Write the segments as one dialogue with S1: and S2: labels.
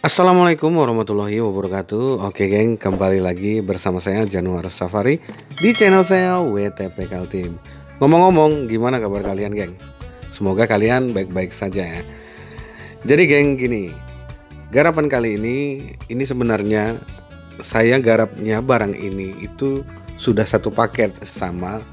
S1: Assalamualaikum warahmatullahi wabarakatuh. Oke geng, kembali lagi bersama saya Januar Safari di channel saya WTP Kaltim. Ngomong-ngomong, gimana kabar kalian geng? Semoga kalian baik-baik saja ya. Jadi geng gini, garapan kali ini sebenarnya saya garapnya barang ini itu sudah satu paket sama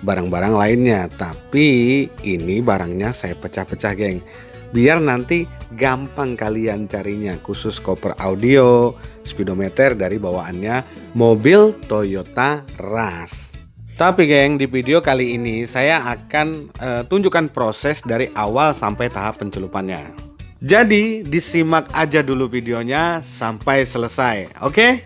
S1: barang-barang lainnya. Tapi ini barangnya saya pecah-pecah geng, biar nanti gampang kalian carinya, khusus koper audio, speedometer dari bawaannya mobil Toyota Rush. Tapi geng, di video kali ini saya akan tunjukkan proses dari awal sampai tahap pencelupannya. Jadi disimak aja dulu videonya sampai selesai, oke?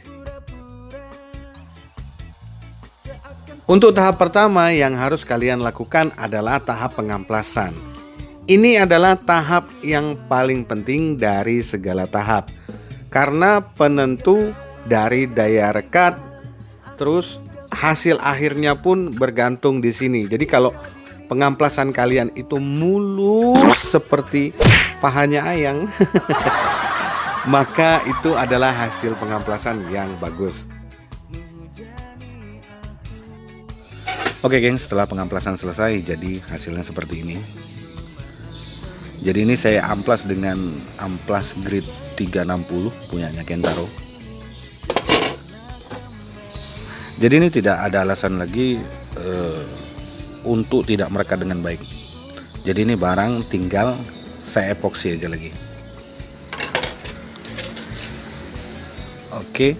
S1: Untuk tahap pertama yang harus kalian lakukan adalah tahap pengamplasan. Ini adalah tahap yang paling penting dari segala tahap, karena penentu dari daya rekat, terus hasil akhirnya pun bergantung di sini. Jadi kalau pengamplasan kalian itu mulus seperti pahanya ayam, maka itu adalah hasil pengamplasan yang bagus. Oke geng, setelah pengamplasan selesai, jadi hasilnya seperti ini. Jadi ini saya amplas dengan amplas grid 360 punyanya Kentaro. Jadi ini tidak ada alasan lagi untuk tidak merekat dengan baik. Jadi ini barang tinggal saya epoksi aja lagi. Oke.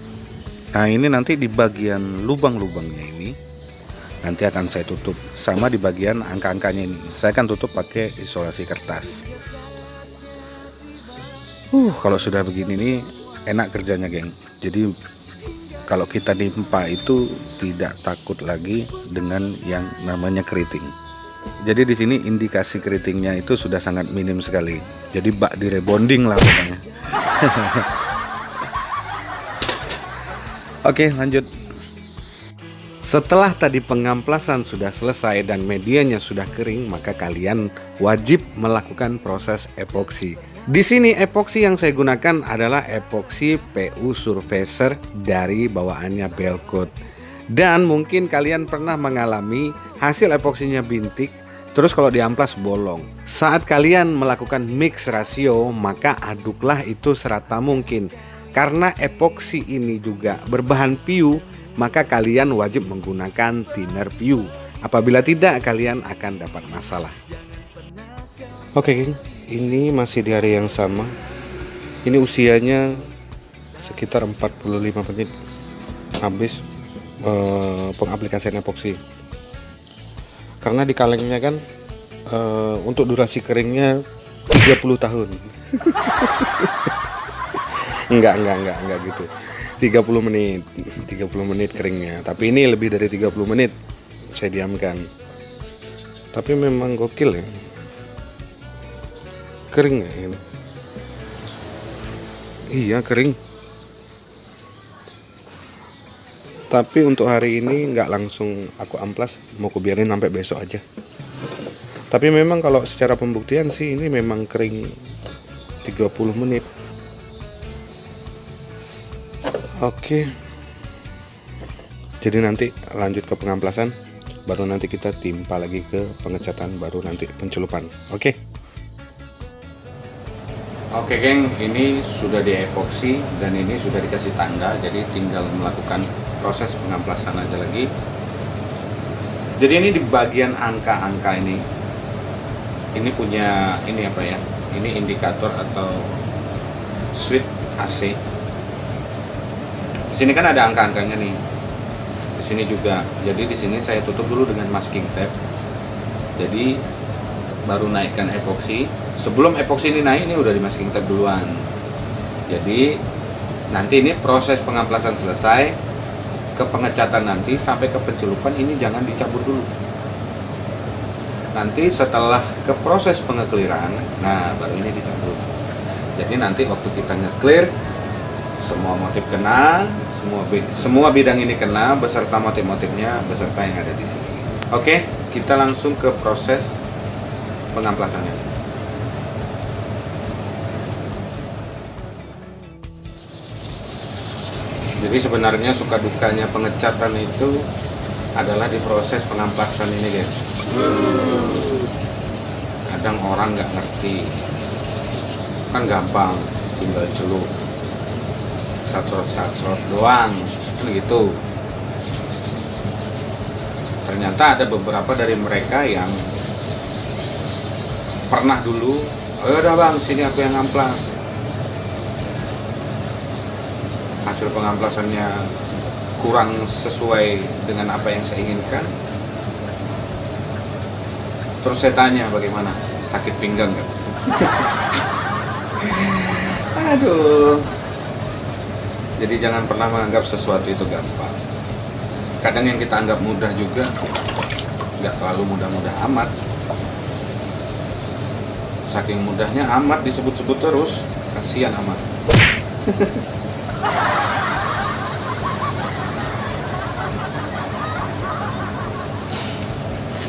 S1: Nah ini nanti di bagian lubang-lubangnya ini nanti akan saya tutup, sama di bagian angka-angkanya ini saya akan tutup pakai isolasi kertas. Kalau sudah begini nih enak kerjanya geng. Jadi kalau kita dimpa itu tidak takut lagi dengan yang namanya keriting. Jadi di sini indikasi keritingnya itu sudah sangat minim sekali. Jadi bak di rebonding lah pokoknya. Oke lanjut. Setelah tadi pengamplasan sudah selesai dan medianya sudah kering, maka kalian wajib melakukan proses epoksi. Di sini epoksi yang saya gunakan adalah epoksi PU Surfacer dari bawaannya Belcoat. Dan mungkin kalian pernah mengalami hasil epoksinya bintik, terus kalau diamplas bolong. Saat kalian melakukan mix rasio, maka aduklah itu serata mungkin. Karena epoksi ini juga berbahan PU, maka kalian wajib menggunakan thinner PU. Apabila tidak, kalian akan dapat masalah. Oke geng, ini masih di hari yang sama. Ini usianya sekitar 45 menit habis pengaplikasian epoksi. Karena di kalengnya kan untuk durasi keringnya 30 tahun. Enggak gitu. 30 menit keringnya. Tapi ini lebih dari 30 menit saya diamkan. Tapi memang gokil ya. Kering ya ini. Iya kering. Tapi untuk hari ini nggak langsung aku amplas, mau kubiarin sampai besok aja. Tapi memang kalau secara pembuktian sih ini memang kering 30 menit. Oke. Jadi nanti lanjut ke pengamplasan, baru nanti kita timpa lagi ke pengecatan, baru nanti pencelupan. Oke. Oke geng, ini sudah diepoksi dan ini sudah dikasih tanda, jadi tinggal melakukan proses pengamplasan aja lagi. Jadi ini di bagian angka-angka ini punya ini apa ya? Ini indikator atau switch AC. Di sini kan ada angka-angkanya nih. Di sini juga. Jadi di sini saya tutup dulu dengan masking tape. Jadi baru naikkan epoksi. Sebelum epoksi ini naik, ini udah di masking tape duluan. Jadi nanti ini proses pengamplasan selesai, ke pengecatan nanti sampai ke pencelupan ini jangan dicabut dulu. Nanti setelah ke proses pengekliran, nah baru ini dicabut. Jadi nanti waktu kita nge-clear, semua motif kena, semua bidang ini kena beserta motif-motifnya beserta yang ada di sini. Oke, kita langsung ke proses pengamplasannya. Jadi sebenarnya suka dukanya pengecatan itu adalah di proses pengamplasan ini guys. Kadang orang nggak ngerti, kan gampang, tinggal celup, satrot doang, kan gitu. Ternyata ada beberapa dari mereka yang pernah dulu, oh udah bang, sini aku yang ngamplas. Hasil pengamplasannya kurang sesuai dengan apa yang saya inginkan. Terus saya tanya bagaimana, sakit pinggang nggak? Aduh. Jadi jangan pernah menganggap sesuatu itu gampang. Kadang yang kita anggap mudah juga nggak terlalu mudah-mudah amat. Saking mudahnya amat disebut-sebut terus, kasihan amat.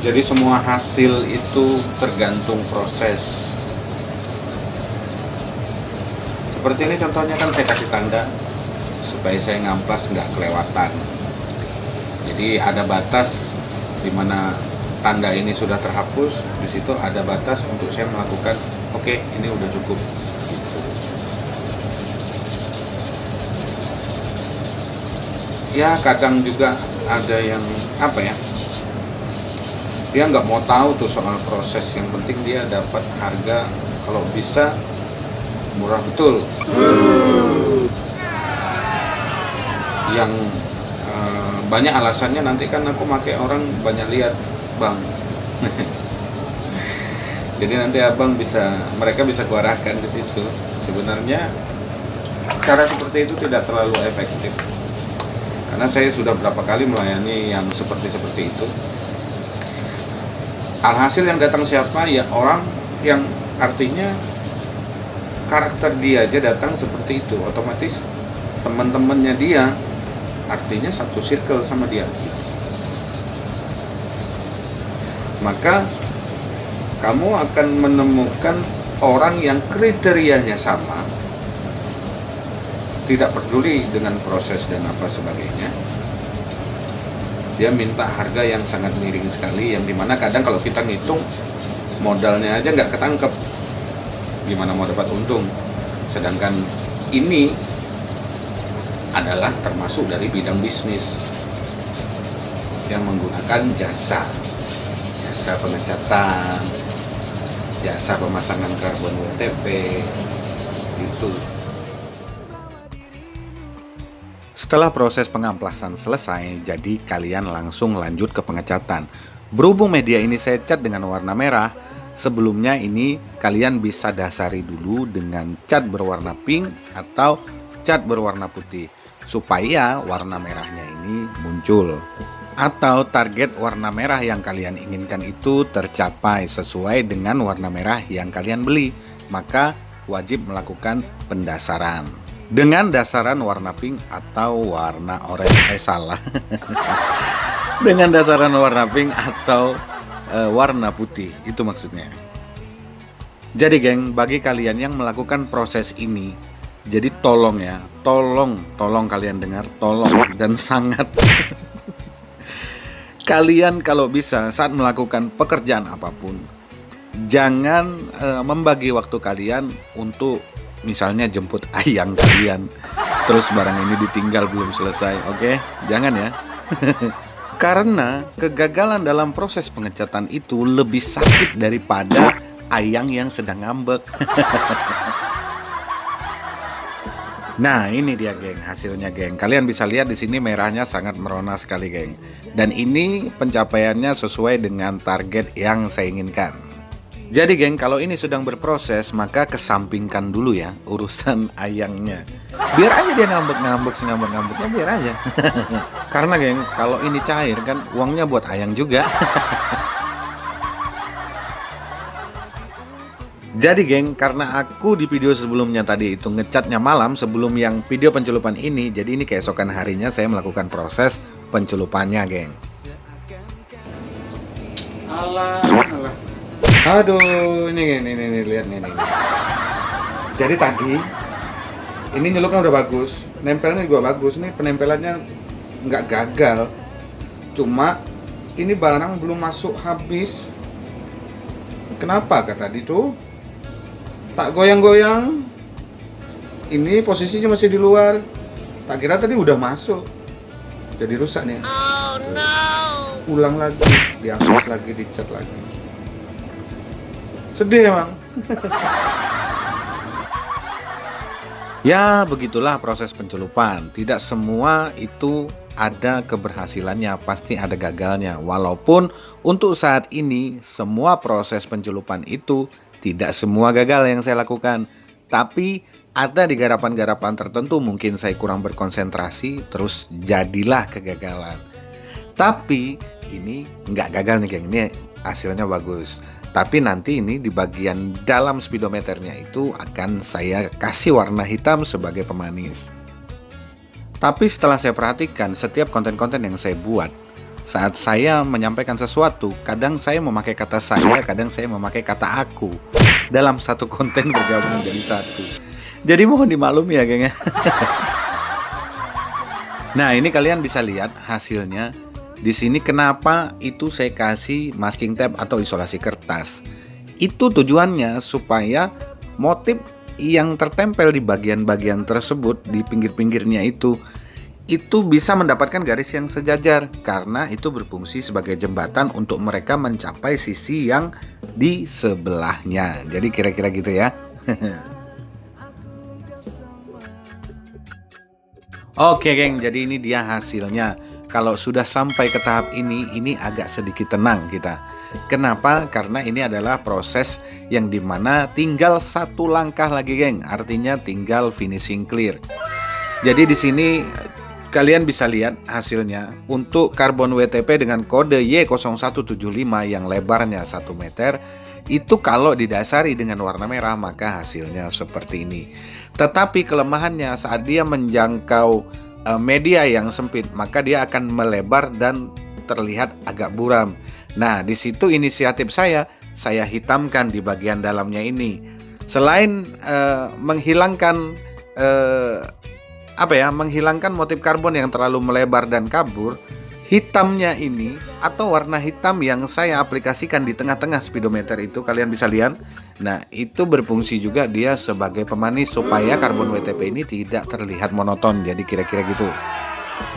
S1: Jadi semua hasil itu tergantung proses. Seperti ini contohnya kan saya kasih tanda supaya saya ngamplas nggak kelewatan. Jadi ada batas di mana tanda ini sudah terhapus, di situ ada batas untuk saya melakukan, oke, ini udah cukup. Gitu. Ya kadang juga ada yang apa ya? Dia nggak mau tahu tuh soal proses, yang penting dia dapat harga kalau bisa murah betul. Yang banyak alasannya nanti kan aku pakai orang banyak lihat bang. Jadi nanti abang mereka bisa kuarahkan ke situ. Sebenarnya cara seperti itu tidak terlalu efektif karena saya sudah berapa kali melayani yang seperti itu. Alhasil yang datang siapa? Ya orang yang artinya karakter dia aja datang seperti itu. Otomatis teman-temannya dia artinya satu circle sama dia. Maka kamu akan menemukan orang yang kriterianya sama, tidak peduli dengan proses dan apa sebagainya. Dia minta harga yang sangat miring sekali, yang dimana kadang kalau kita ngitung modalnya aja nggak ketangkep, gimana mau dapat untung. Sedangkan ini adalah termasuk dari bidang bisnis yang menggunakan jasa pengecatan, jasa pemasangan karbon WTP itu. Setelah proses pengamplasan selesai, jadi kalian langsung lanjut ke pengecatan. Berhubung media ini saya cat dengan warna merah, sebelumnya ini kalian bisa dasari dulu dengan cat berwarna pink atau cat berwarna putih supaya warna merahnya ini muncul. Atau target warna merah yang kalian inginkan itu tercapai sesuai dengan warna merah yang kalian beli, maka wajib melakukan pendasaran dengan dasaran warna pink atau warna oranye. Salah. Dengan dasaran warna pink atau warna putih, itu maksudnya. Jadi geng, bagi kalian yang melakukan proses ini, jadi tolong ya, tolong kalian dengar, tolong dan sangat kalian kalau bisa saat melakukan pekerjaan apapun, jangan membagi waktu kalian untuk misalnya jemput ayang kalian, terus barang ini ditinggal belum selesai, oke? Jangan ya. Karena kegagalan dalam proses pengecatan itu lebih sakit daripada ayang yang sedang ngambek. Nah, ini dia geng, hasilnya geng. Kalian bisa lihat di sini merahnya sangat merona sekali geng. Dan ini pencapaiannya sesuai dengan target yang saya inginkan. Jadi geng, kalau ini sedang berproses, maka kesampingkan dulu ya urusan ayangnya. Biar aja dia ngambek-ngambeknya, biar aja. Karena geng, kalau ini cair kan uangnya buat ayang juga. Jadi geng, karena aku di video sebelumnya tadi itu ngecatnya malam sebelum yang video pencelupan ini, jadi ini keesokan harinya saya melakukan proses pencelupannya geng. Alah. Aduh, ini lihat nih. Jadi tadi Ini nyelupnya udah bagus, nempelnya juga bagus. Ini penempelannya nggak gagal. Cuma ini barang belum masuk habis. Kenapa kata tadi tuh? Tak goyang-goyang. Ini posisinya masih di luar. Tak kira tadi udah masuk. Jadi rusak nih. Oh no. Ulang lagi, dihapus lagi, dicat lagi. Sedih emang. Ya, begitulah proses pencelupan. Tidak semua itu ada keberhasilannya, pasti ada gagalnya. Walaupun untuk saat ini semua proses pencelupan itu tidak semua gagal yang saya lakukan. Tapi ada di garapan-garapan tertentu mungkin saya kurang berkonsentrasi, terus jadilah kegagalan. Tapi ini nggak gagal nih geng, ini hasilnya bagus. Tapi nanti ini di bagian dalam speedometernya itu akan saya kasih warna hitam sebagai pemanis. Tapi setelah saya perhatikan setiap konten-konten yang saya buat, saat saya menyampaikan sesuatu, kadang saya memakai kata saya, kadang saya memakai kata aku. Dalam satu konten bergabung jadi satu. Jadi mohon dimaklumi ya geng ya. Nah ini kalian bisa lihat hasilnya. Di sini kenapa itu saya kasih masking tape atau isolasi kertas. Itu tujuannya supaya motif yang tertempel di bagian-bagian tersebut di pinggir-pinggirnya itu bisa mendapatkan garis yang sejajar, karena itu berfungsi sebagai jembatan untuk mereka mencapai sisi yang di sebelahnya. Jadi kira-kira gitu ya. Oke geng, jadi ini dia hasilnya. Kalau sudah sampai ke tahap ini agak sedikit tenang kita. Kenapa? Karena ini adalah proses yang dimana tinggal satu langkah lagi geng. Artinya tinggal finishing clear. Jadi di sini kalian bisa lihat hasilnya. Untuk karbon WTP dengan kode Y0175 yang lebarnya 1 meter, itu kalau didasari dengan warna merah maka hasilnya seperti ini. Tetapi kelemahannya saat dia menjangkau media yang sempit, maka dia akan melebar dan terlihat agak buram. Nah, di situ inisiatif saya hitamkan di bagian dalamnya ini. Selain menghilangkan menghilangkan motif karbon yang terlalu melebar dan kabur, hitamnya ini atau warna hitam yang saya aplikasikan di tengah-tengah speedometer itu kalian bisa lihat. Nah, itu berfungsi juga dia sebagai pemanis supaya karbon WTP ini tidak terlihat monoton. Jadi kira-kira gitu.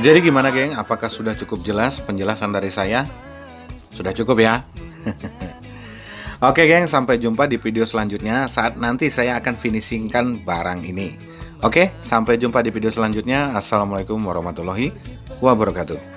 S1: Jadi gimana geng? Apakah sudah cukup jelas penjelasan dari saya? Sudah cukup ya? Oke geng, sampai jumpa di video selanjutnya saat nanti saya akan finishingkan barang ini. Oke, sampai jumpa di video selanjutnya. Assalamualaikum warahmatullahi wabarakatuh.